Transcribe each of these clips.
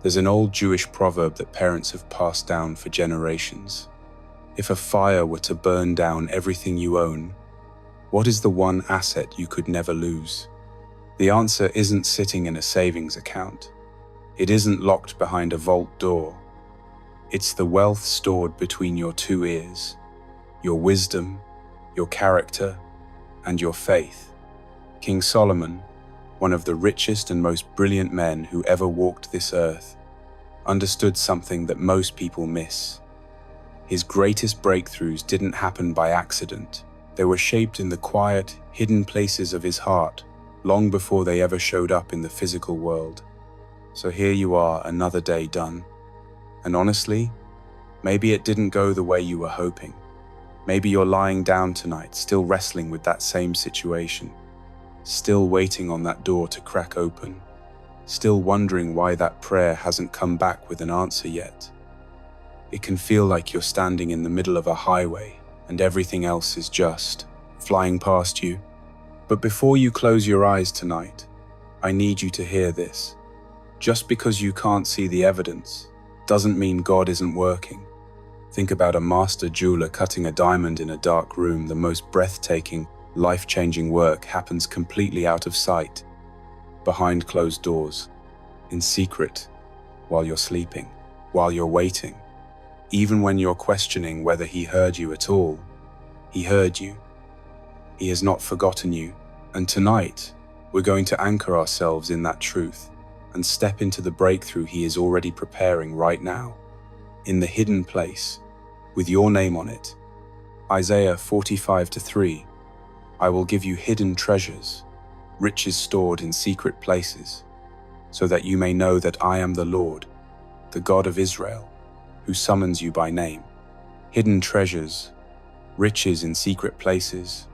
There's an old Jewish proverb that parents have passed down for generations. If a fire were to burn down everything you own, what is the one asset you could never lose? The answer isn't sitting in a savings account. It isn't locked behind a vault door. It's the wealth stored between your two ears, your wisdom, your character, and your faith. King Solomon, one of the richest and most brilliant men who ever walked this earth, understood something that most people miss. His greatest breakthroughs didn't happen by accident. They were shaped in the quiet, hidden places of his heart, long before they ever showed up in the physical world. So here you are, another day done. And honestly, maybe it didn't go the way you were hoping. Maybe you're lying down tonight, still wrestling with that same situation, still waiting on that door to crack open, still wondering why that prayer hasn't come back with an answer yet. It can feel like you're standing in the middle of a highway and everything else is just flying past you. But before you close your eyes tonight, I need you to hear this. Just because you can't see the evidence doesn't mean God isn't working. Think about a master jeweler cutting a diamond in a dark room. The most breathtaking, life-changing work happens completely out of sight, behind closed doors, in secret, while you're sleeping, while you're waiting. Even when you're questioning whether he heard you at all, he heard you. He has not forgotten you. And tonight, we're going to anchor ourselves in that truth and step into the breakthrough he is already preparing right now, in the hidden place, with your name on it. Isaiah 45:3, I will give you hidden treasures, riches stored in secret places, so that you may know that I am the Lord, the God of Israel, who summons you by name. Hidden treasures, riches in secret places.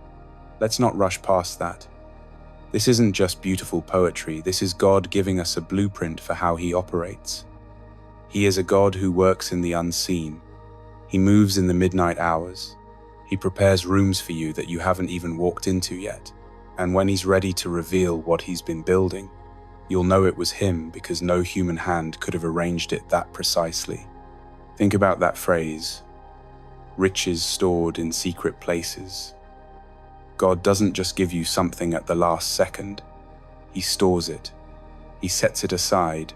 Let's not rush past that. This isn't just beautiful poetry. This is God giving us a blueprint for how he operates. He is a God who works in the unseen. He moves in the midnight hours. He prepares rooms for you that you haven't even walked into yet. And when he's ready to reveal what he's been building, you'll know it was him because no human hand could have arranged it that precisely. Think about that phrase, riches stored in secret places. God doesn't just give you something at the last second. He stores it. He sets it aside.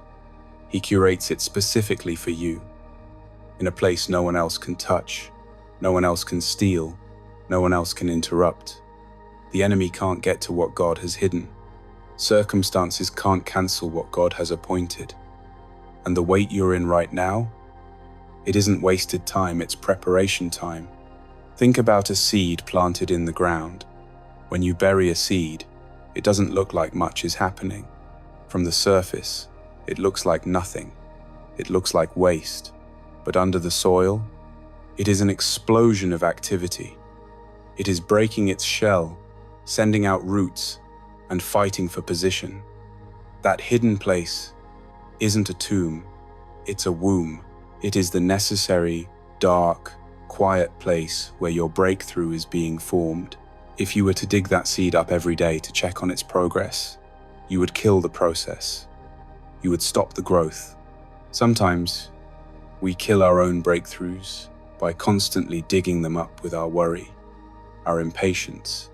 He curates it specifically for you, in a place no one else can touch, no one else can steal, no one else can interrupt. The enemy can't get to what God has hidden. Circumstances can't cancel what God has appointed. And the wait you're in right now, it isn't wasted time, it's preparation time. Think about a seed planted in the ground. When you bury a seed, it doesn't look like much is happening. From the surface, it looks like nothing. It looks like waste. But under the soil, it is an explosion of activity. It is breaking its shell, sending out roots, and fighting for position. That hidden place isn't a tomb, it's a womb. It is the necessary, dark, quiet place where your breakthrough is being formed. If you were to dig that seed up every day to check on its progress, you would kill the process. You would stop the growth. Sometimes, we kill our own breakthroughs by constantly digging them up with our worry, our impatience,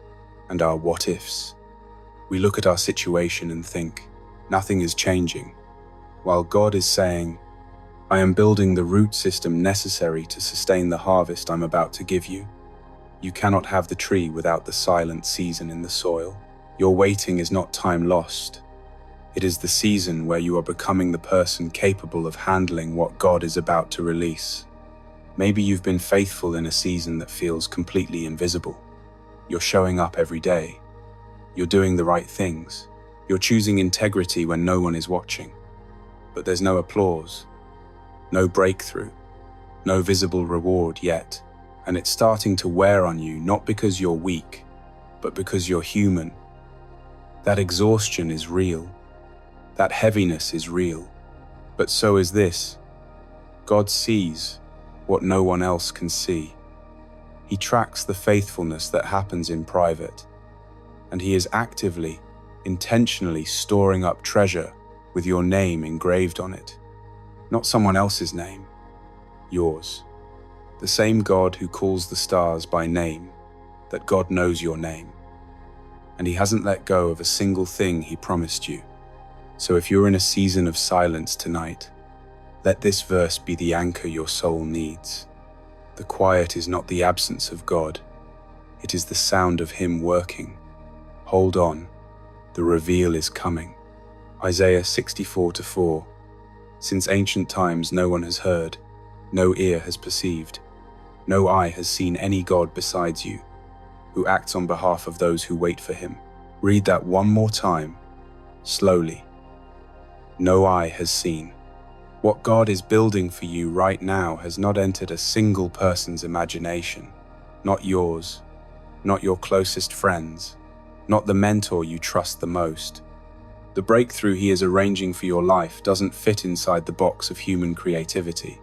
and our what-ifs. We look at our situation and think, nothing is changing, while God is saying, I am building the root system necessary to sustain the harvest I'm about to give you. You cannot have the tree without the silent season in the soil. Your waiting is not time lost. It is the season where you are becoming the person capable of handling what God is about to release. Maybe you've been faithful in a season that feels completely invisible. You're showing up every day. You're doing the right things. You're choosing integrity when no one is watching. But there's no applause, no breakthrough, no visible reward yet. And it's starting to wear on you, not because you're weak, but because you're human. That exhaustion is real. That heaviness is real. But so is this. God sees what no one else can see. He tracks the faithfulness that happens in private. And he is actively, intentionally storing up treasure with your name engraved on it. Not someone else's name, yours. The same God who calls the stars by name, that God knows your name. And he hasn't let go of a single thing he promised you. So if you're in a season of silence tonight, let this verse be the anchor your soul needs. The quiet is not the absence of God. It is the sound of him working. Hold on, the reveal is coming. Isaiah 64:4. Since ancient times no one has heard, no ear has perceived, no eye has seen any God besides you, who acts on behalf of those who wait for him. Read that one more time, slowly. No eye has seen. What God is building for you right now has not entered a single person's imagination. Not yours, not your closest friends, not the mentor you trust the most. The breakthrough he is arranging for your life doesn't fit inside the box of human creativity.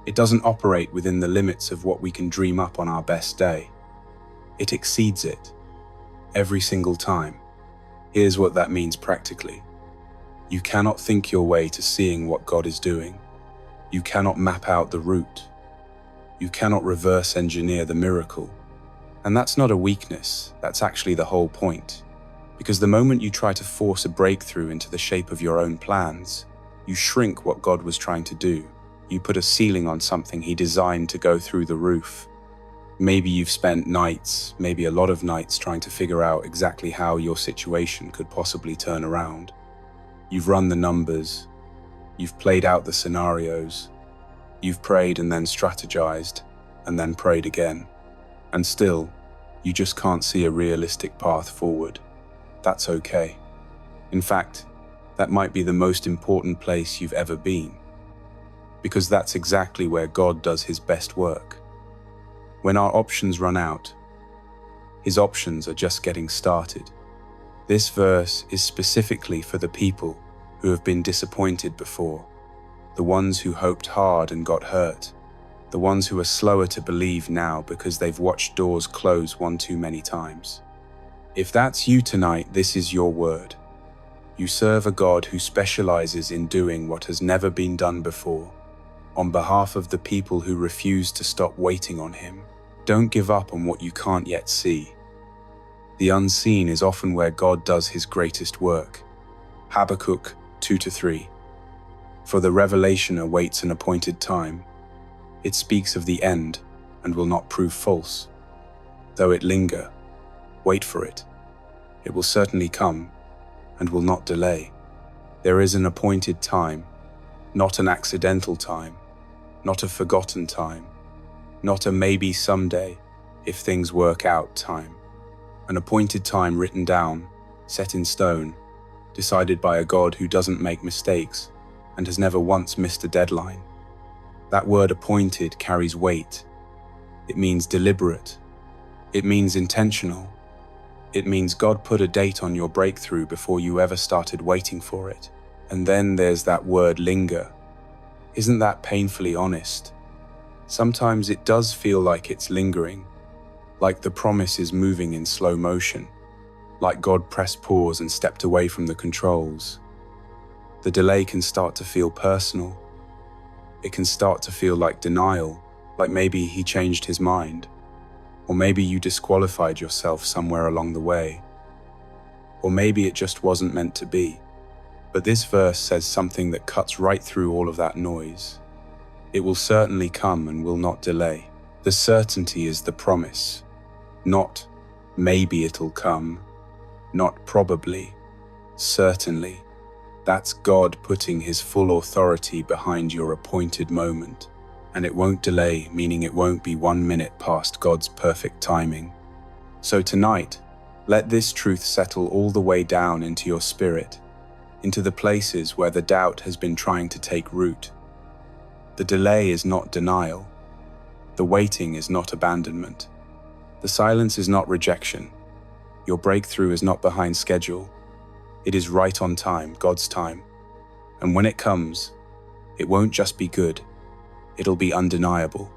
It doesn't operate within the limits of what we can dream up on our best day. It exceeds it, every single time. Here's what that means practically. You cannot think your way to seeing what God is doing. You cannot map out the route. You cannot reverse engineer the miracle. And that's not a weakness, that's actually the whole point. Because the moment you try to force a breakthrough into the shape of your own plans, you shrink what God was trying to do. You put a ceiling on something he designed to go through the roof. Maybe you've spent nights, maybe a lot of nights, trying to figure out exactly how your situation could possibly turn around. You've run the numbers, you've played out the scenarios, you've prayed and then strategized, and then prayed again. And still, you just can't see a realistic path forward. That's okay. In fact, that might be the most important place you've ever been. Because that's exactly where God does his best work. When our options run out, his options are just getting started. This verse is specifically for the people who have been disappointed before, the ones who hoped hard and got hurt, the ones who are slower to believe now because they've watched doors close one too many times. If that's you tonight, this is your word. You serve a God who specializes in doing what has never been done before. On behalf of the people who refuse to stop waiting on him, don't give up on what you can't yet see. The unseen is often where God does his greatest work. Habakkuk 2-3. For the revelation awaits an appointed time. It speaks of the end and will not prove false. Though it linger, wait for it. It will certainly come and will not delay. There is an appointed time, not an accidental time, not a forgotten time, not a maybe someday, if things work out time. An appointed time written down, set in stone, decided by a God who doesn't make mistakes and has never once missed a deadline. That word appointed carries weight. It means deliberate. It means intentional. It means God put a date on your breakthrough before you ever started waiting for it. And then there's that word linger. Isn't that painfully honest? Sometimes it does feel like it's lingering, like the promise is moving in slow motion, like God pressed pause and stepped away from the controls. The delay can start to feel personal. It can start to feel like denial, like maybe he changed his mind. Or maybe you disqualified yourself somewhere along the way. Or maybe it just wasn't meant to be. But this verse says something that cuts right through all of that noise. It will certainly come and will not delay. The certainty is the promise. Not maybe it'll come, not probably, certainly. That's God putting his full authority behind your appointed moment. And it won't delay, meaning it won't be 1 minute past God's perfect timing. So tonight, let this truth settle all the way down into your spirit, into the places where the doubt has been trying to take root. The delay is not denial. The waiting is not abandonment. The silence is not rejection. Your breakthrough is not behind schedule. It is right on time, God's time. And when it comes, it won't just be good. It'll be undeniable.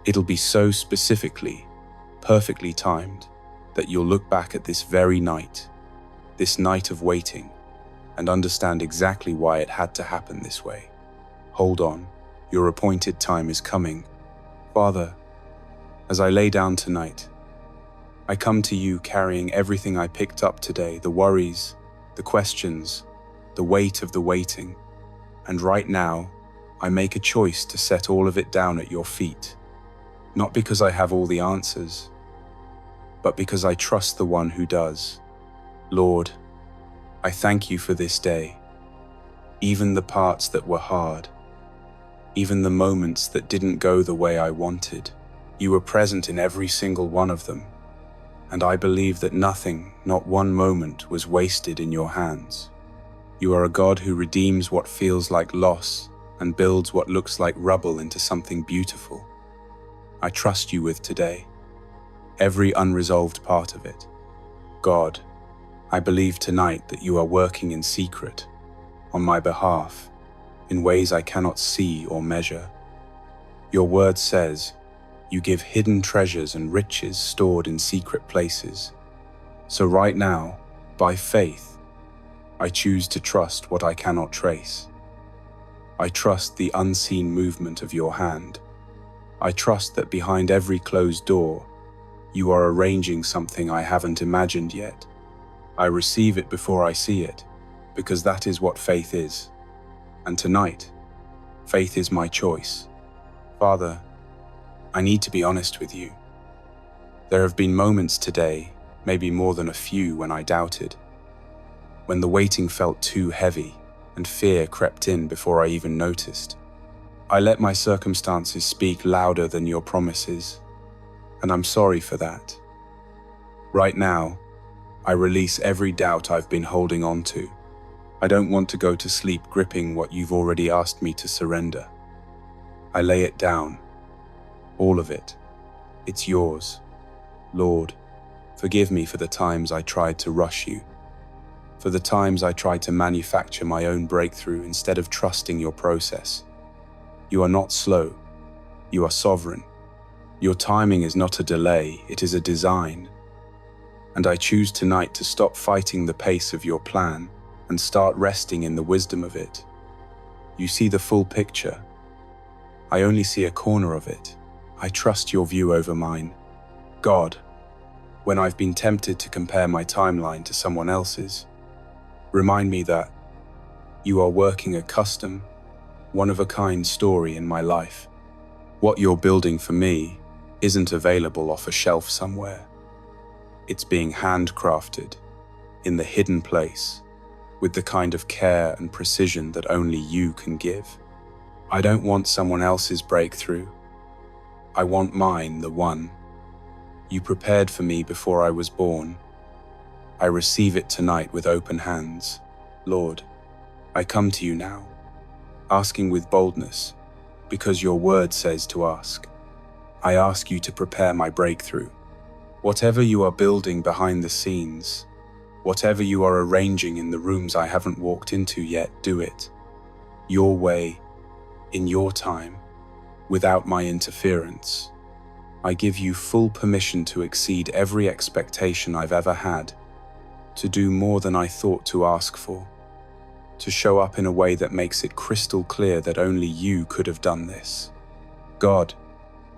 It'll be so specifically, perfectly timed, that you'll look back at this very night, this night of waiting, and understand exactly why it had to happen this way. Hold on, your appointed time is coming. Father, as I lay down tonight, I come to you carrying everything I picked up today, the worries, the questions, the weight of the waiting. And right now, I make a choice to set all of it down at your feet. Not because I have all the answers, but because I trust the one who does. Lord, I thank you for this day. Even the parts that were hard, even the moments that didn't go the way I wanted, you were present in every single one of them. And I believe that nothing, not one moment, was wasted in your hands. You are a God who redeems what feels like loss and builds what looks like rubble into something beautiful. I trust you with today, every unresolved part of it. God, I believe tonight that you are working in secret, on my behalf, in ways I cannot see or measure. Your word says, you give hidden treasures and riches stored in secret places. So right now, by faith, I choose to trust what I cannot trace. I trust the unseen movement of your hand. I trust that behind every closed door, you are arranging something I haven't imagined yet. I receive it before I see it, because that is what faith is. And tonight, faith is my choice. Father, I need to be honest with you. There have been moments today, maybe more than a few, when I doubted, when the waiting felt too heavy and fear crept in before I even noticed. I let my circumstances speak louder than your promises, and I'm sorry for that. Right now, I release every doubt I've been holding on to. I don't want to go to sleep gripping what you've already asked me to surrender. I lay it down, all of it. It's yours. Lord, forgive me for the times I tried to rush you, for the times I tried to manufacture my own breakthrough instead of trusting your process. You are not slow. You are sovereign. Your timing is not a delay, it is a design. And I choose tonight to stop fighting the pace of your plan and start resting in the wisdom of it. You see the full picture. I only see a corner of it. I trust your view over mine. God, when I've been tempted to compare my timeline to someone else's, remind me that you are working a custom, one-of-a-kind story in my life. What you're building for me isn't available off a shelf somewhere. It's being handcrafted, in the hidden place, with the kind of care and precision that only you can give. I don't want someone else's breakthrough. I want mine, the one you prepared for me before I was born. I receive it tonight with open hands. Lord, I come to you now, asking with boldness, because your word says to ask. I ask you to prepare my breakthrough. Whatever you are building behind the scenes, whatever you are arranging in the rooms I haven't walked into yet, do it. Your way, in your time, without my interference. I give you full permission to exceed every expectation I've ever had, to do more than I thought to ask for, to show up in a way that makes it crystal clear that only you could have done this. God,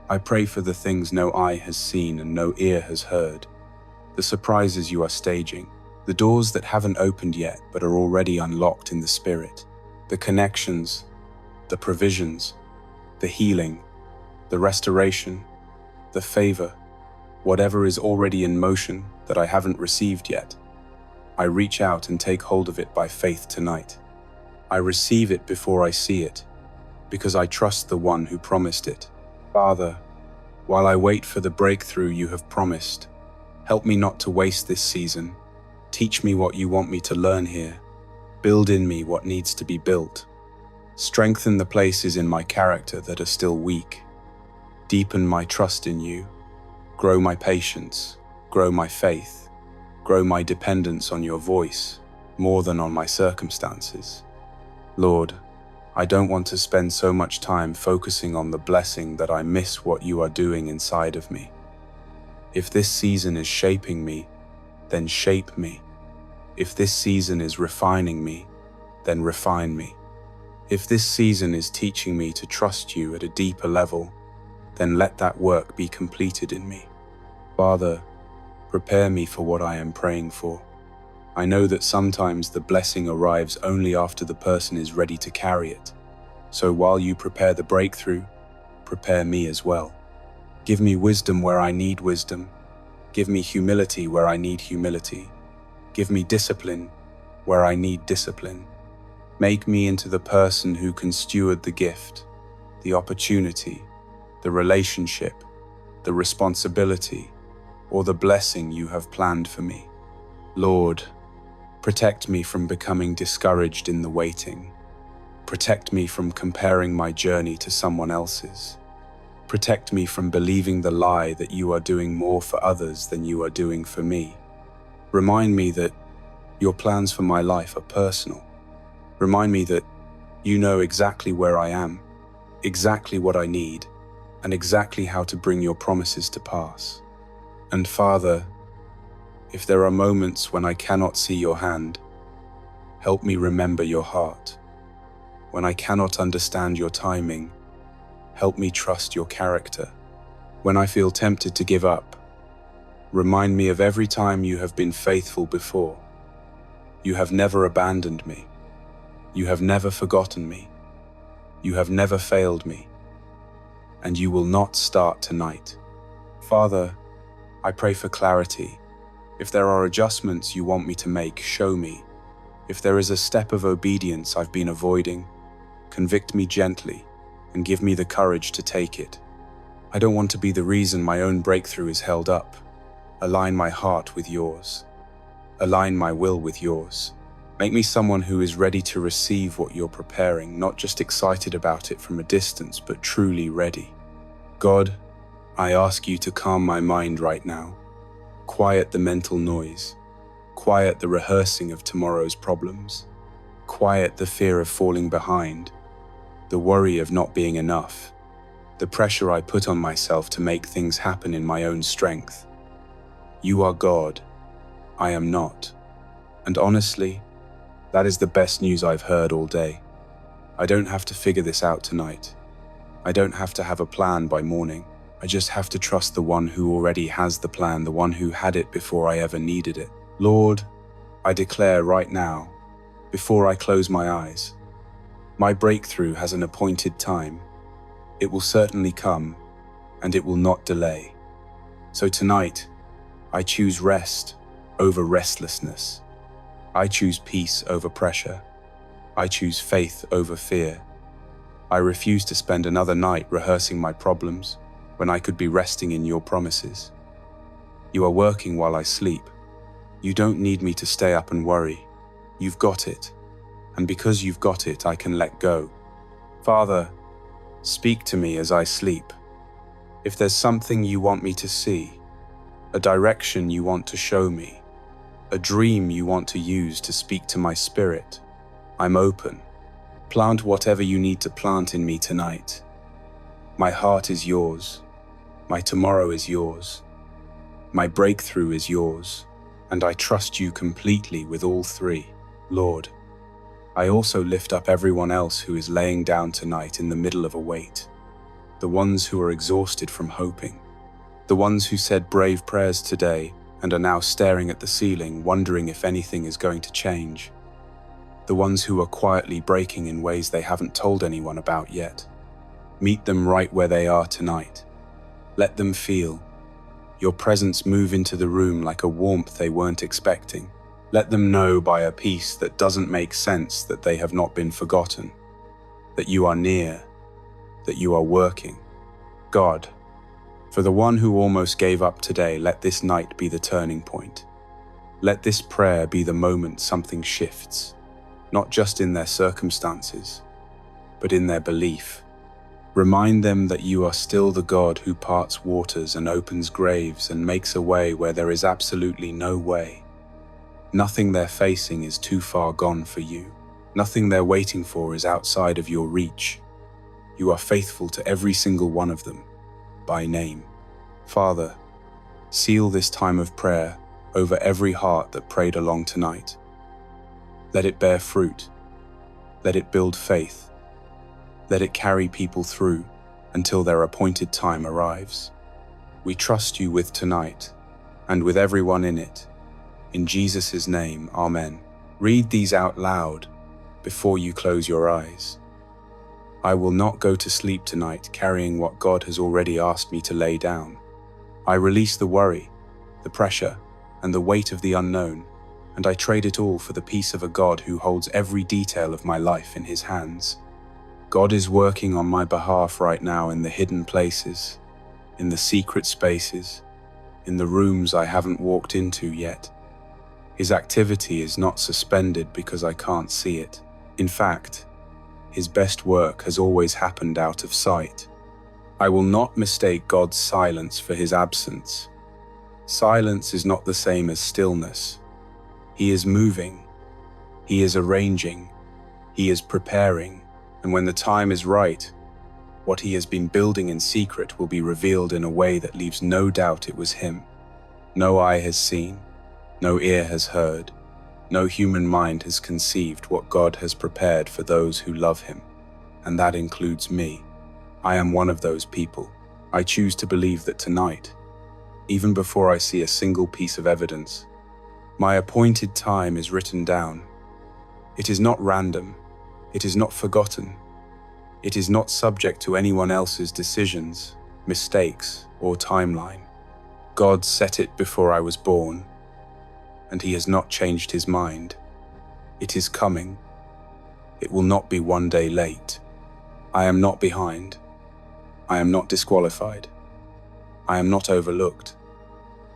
I pray for the things no eye has seen and no ear has heard, the surprises you are staging, the doors that haven't opened yet but are already unlocked in the spirit, the connections, the provisions, the healing, the restoration, the favor, whatever is already in motion that I haven't received yet. I reach out and take hold of it by faith tonight. I receive it before I see it, because I trust the one who promised it. Father, while I wait for the breakthrough you have promised, help me not to waste this season. Teach me what you want me to learn here. Build in me what needs to be built. Strengthen the places in my character that are still weak. Deepen my trust in you. Grow my patience. Grow my faith. Grow my dependence on your voice more than on my circumstances. Lord, I don't want to spend so much time focusing on the blessing that I miss what you are doing inside of me. If this season is shaping me, then shape me. If this season is refining me, then refine me. If this season is teaching me to trust you at a deeper level, then let that work be completed in me. Father, prepare me for what I am praying for. I know that sometimes the blessing arrives only after the person is ready to carry it. So while you prepare the breakthrough, prepare me as well. Give me wisdom where I need wisdom. Give me humility where I need humility. Give me discipline where I need discipline. Make me into the person who can steward the gift, the opportunity, the relationship, the responsibility, or the blessing you have planned for me. Lord, protect me from becoming discouraged in the waiting. Protect me from comparing my journey to someone else's. Protect me from believing the lie that you are doing more for others than you are doing for me. Remind me that your plans for my life are personal. Remind me that you know exactly where I am, exactly what I need, and exactly how to bring your promises to pass. And Father, if there are moments when I cannot see your hand, help me remember your heart. When I cannot understand your timing, help me trust your character. When I feel tempted to give up, remind me of every time you have been faithful before. You have never abandoned me. You have never forgotten me. You have never failed me. And you will not start tonight. Father, I pray for clarity. If there are adjustments you want me to make, show me. If there is a step of obedience I've been avoiding, convict me gently and give me the courage to take it. I don't want to be the reason my own breakthrough is held up. Align my heart with yours. Align my will with yours. Make me someone who is ready to receive what you're preparing, not just excited about it from a distance, but truly ready. God, I ask you to calm my mind right now. Quiet the mental noise. Quiet the rehearsing of tomorrow's problems. Quiet the fear of falling behind. The worry of not being enough. The pressure I put on myself to make things happen in my own strength. You are God. I am not. And honestly, that is the best news I've heard all day. I don't have to figure this out tonight. I don't have to have a plan by morning. I just have to trust the one who already has the plan, the one who had it before I ever needed it. Lord, I declare right now, before I close my eyes, my breakthrough has an appointed time. It will certainly come, and it will not delay. So tonight, I choose rest over restlessness. I choose peace over pressure. I choose faith over fear. I refuse to spend another night rehearsing my problems when I could be resting in your promises. You are working while I sleep. You don't need me to stay up and worry. You've got it. And because you've got it, I can let go. Father, speak to me as I sleep. If there's something you want me to see, a direction you want to show me, a dream you want to use to speak to my spirit, I'm open. Plant whatever you need to plant in me tonight. My heart is yours. My tomorrow is yours. My breakthrough is yours. And I trust you completely with all three. Lord, I also lift up everyone else who is laying down tonight in the middle of a wait. The ones who are exhausted from hoping. The ones who said brave prayers today and are now staring at the ceiling, wondering if anything is going to change. The ones who are quietly breaking in ways they haven't told anyone about yet. Meet them right where they are tonight. Let them feel your presence move into the room like a warmth they weren't expecting. Let them know by a peace that doesn't make sense that they have not been forgotten, that you are near, that you are working. God, for the one who almost gave up today, let this night be the turning point. Let this prayer be the moment something shifts, not just in their circumstances, but in their belief. Remind them that you are still the God who parts waters and opens graves and makes a way where there is absolutely no way. Nothing they're facing is too far gone for you. Nothing they're waiting for is outside of your reach. You are faithful to every single one of them, by name. Father, seal this time of prayer over every heart that prayed along tonight. Let it bear fruit. Let it build faith. Let it carry people through until their appointed time arrives. We trust you with tonight and with everyone in it. In Jesus' name, Amen. Read these out loud before you close your eyes. I will not go to sleep tonight carrying what God has already asked me to lay down. I release the worry, the pressure, and the weight of the unknown, and I trade it all for the peace of a God who holds every detail of my life in his hands. God is working on my behalf right now in the hidden places, in the secret spaces, in the rooms I haven't walked into yet. His activity is not suspended because I can't see it. In fact, his best work has always happened out of sight. I will not mistake God's silence for his absence. Silence is not the same as stillness. He is moving, he is arranging, he is preparing, and when the time is right, what he has been building in secret will be revealed in a way that leaves no doubt it was him. No eye has seen, no ear has heard, no human mind has conceived what God has prepared for those who love him, and that includes me. I am one of those people. I choose to believe that tonight, even before I see a single piece of evidence, my appointed time is written down. It is not random, it is not forgotten, it is not subject to anyone else's decisions, mistakes, or timeline. God set it before I was born, and he has not changed his mind. It is coming. It will not be one day late. I am not behind. I am not disqualified. I am not overlooked.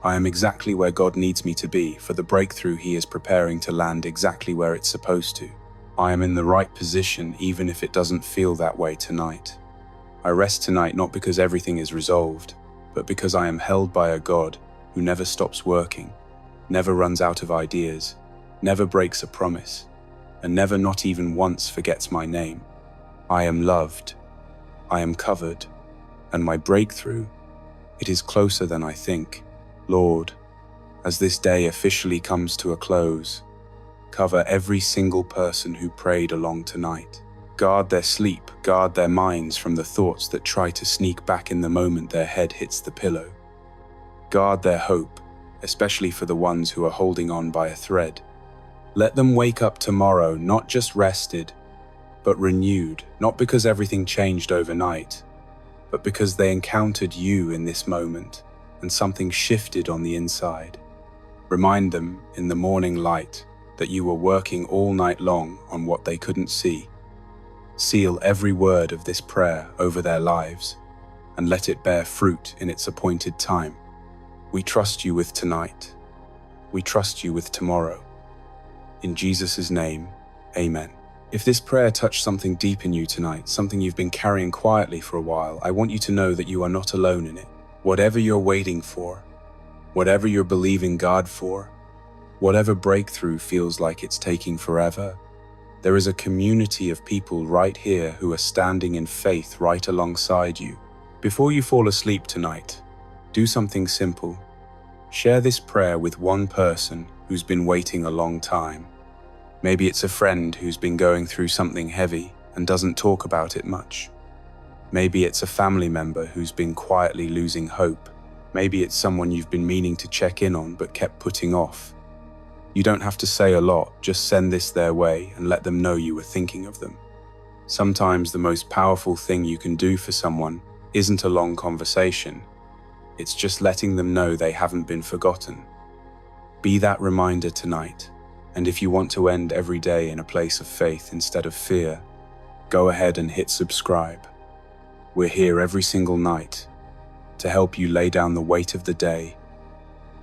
I am exactly where God needs me to be for the breakthrough he is preparing to land exactly where it's supposed to. I am in the right position even if it doesn't feel that way tonight. I rest tonight not because everything is resolved, but because I am held by a God who never stops working, never runs out of ideas, never breaks a promise, and never not even once forgets my name. I am loved, I am covered, and my breakthrough, it is closer than I think. Lord, as this day officially comes to a close, cover every single person who prayed along tonight. Guard their sleep, guard their minds from the thoughts that try to sneak back in the moment their head hits the pillow. Guard their hope, especially for the ones who are holding on by a thread. Let them wake up tomorrow not just rested, but renewed, not because everything changed overnight, but because they encountered you in this moment and something shifted on the inside. Remind them in the morning light that you were working all night long on what they couldn't see. Seal every word of this prayer over their lives and let it bear fruit in its appointed time. We trust you with tonight. We trust you with tomorrow. In Jesus' name, amen. If this prayer touched something deep in you tonight, something you've been carrying quietly for a while, I want you to know that you are not alone in it. Whatever you're waiting for, whatever you're believing God for, whatever breakthrough feels like it's taking forever, there is a community of people right here who are standing in faith right alongside you. Before you fall asleep tonight, do something simple. Share this prayer with one person who's been waiting a long time. Maybe it's a friend who's been going through something heavy and doesn't talk about it much. Maybe it's a family member who's been quietly losing hope. Maybe it's someone you've been meaning to check in on but kept putting off. You don't have to say a lot, just send this their way and let them know you were thinking of them. Sometimes the most powerful thing you can do for someone isn't a long conversation. It's just letting them know they haven't been forgotten. Be that reminder tonight, and if you want to end every day in a place of faith instead of fear, go ahead and hit subscribe. We're here every single night to help you lay down the weight of the day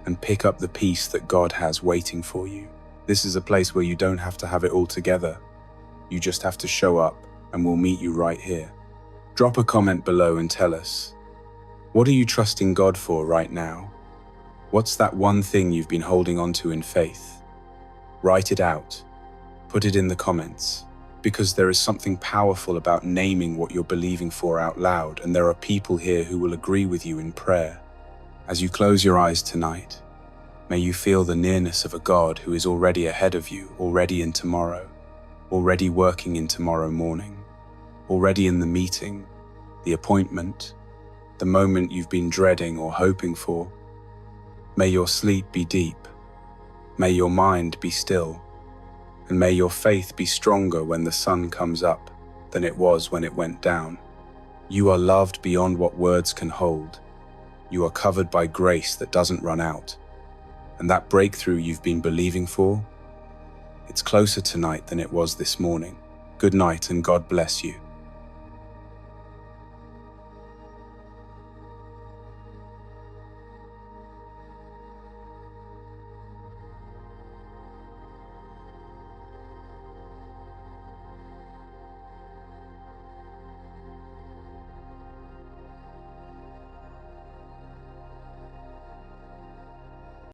and pick up the peace that God has waiting for you. This is a place where you don't have to have it all together. You just have to show up and we'll meet you right here. Drop a comment below and tell us, what are you trusting God for right now? What's that one thing you've been holding on to in faith? Write it out. Put it in the comments, because there is something powerful about naming what you're believing for out loud, and there are people here who will agree with you in prayer. As you close your eyes tonight, may you feel the nearness of a God who is already ahead of you, already in tomorrow, already working in tomorrow morning, already in the meeting, the appointment, the moment you've been dreading or hoping for. May your sleep be deep. May your mind be still. And may your faith be stronger when the sun comes up than it was when it went down. You are loved beyond what words can hold. You are covered by grace that doesn't run out. And that breakthrough you've been believing for, it's closer tonight than it was this morning. Good night and God bless you.